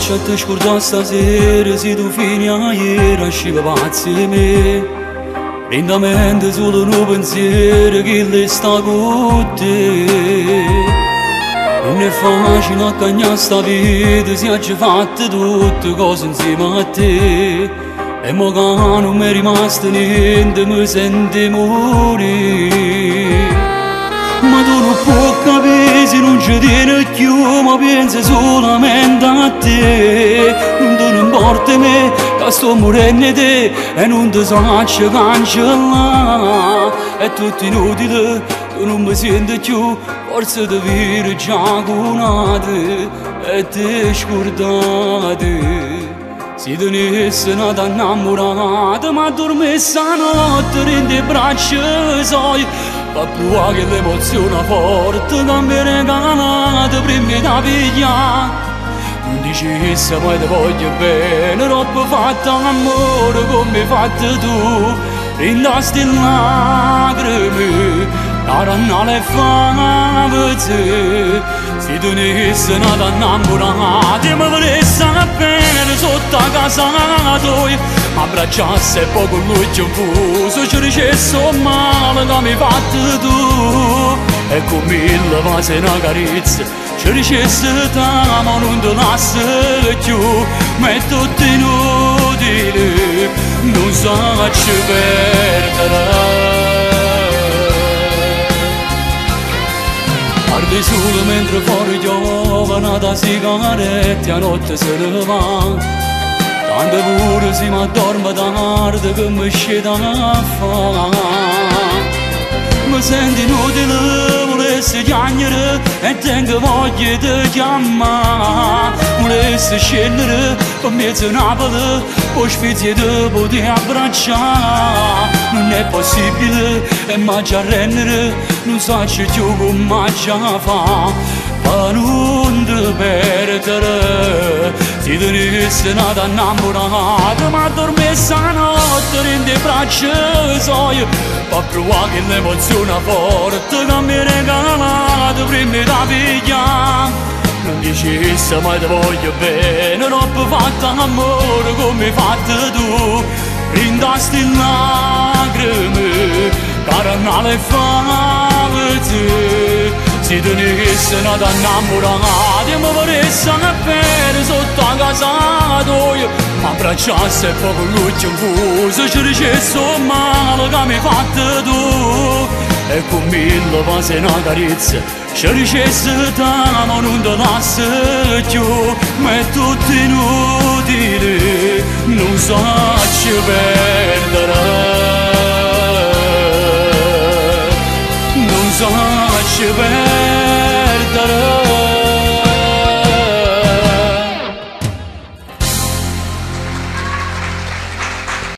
lascia te scordare stasera, se tu fini a ieri, sciva pazzi di me. Lentamente solo un pensiero che le sta con te. Non è facile accagnare sta vita, si è già fatte tutte cose insieme a te. E mo che non mi è rimasto niente, mi sento morire. Ma tu non puoi capire se non ci tieni più, ma pensi solamente a te. Non ti importa me, che sto morendo te, e non ti faccio cancellare. È tutto inutile, tu non mi senti più, forse ti vedi già conate e ti scordate. Se tenessi nata innamorata, ma dormi stanotte rende braccia sai. Fa provare che l'emozione forte che mi hai regalato prima da pigliare. Non dicessi poi ti voglio bene, troppo fatta amore come hai fatto tu. Rindasti lacrime, la rannale fame. Se tenessi nata innamorata, mi volessi bene sotto a casa tua. Ma abbracciasse e poi con lui confuso ci dicesse male che mi hai fatto tu. E con mille vasi e una carezza ci dicesse t'amo, non ti lascio più. Ma è tutto inutile, non sacci perdere. Guardi solo mentre fuori piove una sigaretta, a notte se ne va. Tanto pure se mi addormo tardi che mi scende a fare. Mi sento inutile, volessi piangere e tengo voglia di chiamare. Volessi scendere per mezzo Napoli, poi Spezia ti poter abbracciare. Non è possibile e mi già rendere, non so più come già fa. Ma non ti perdere, se tenessi nata innamorata, ma dormi stanotte rende braccia sai. Fa provare che l'emozione forte che mi hai regalato prima da pigliare. Non dicessi mai ti voglio bene, troppo fatta amore come hai fatto tu. Rindasti lacrime, carnale fame. Se tenessi nata innamorata, mi vorresti bene sotto a casa tua. Ma abbracciasse e poi con lui confuso ci dicesse male che mi hai fatto tu. E con mille vasi e una carezza ci dicesse t'amo, non ti lascio più. Ma è tutto inutile, non sacci perdere. Non sacci perdere.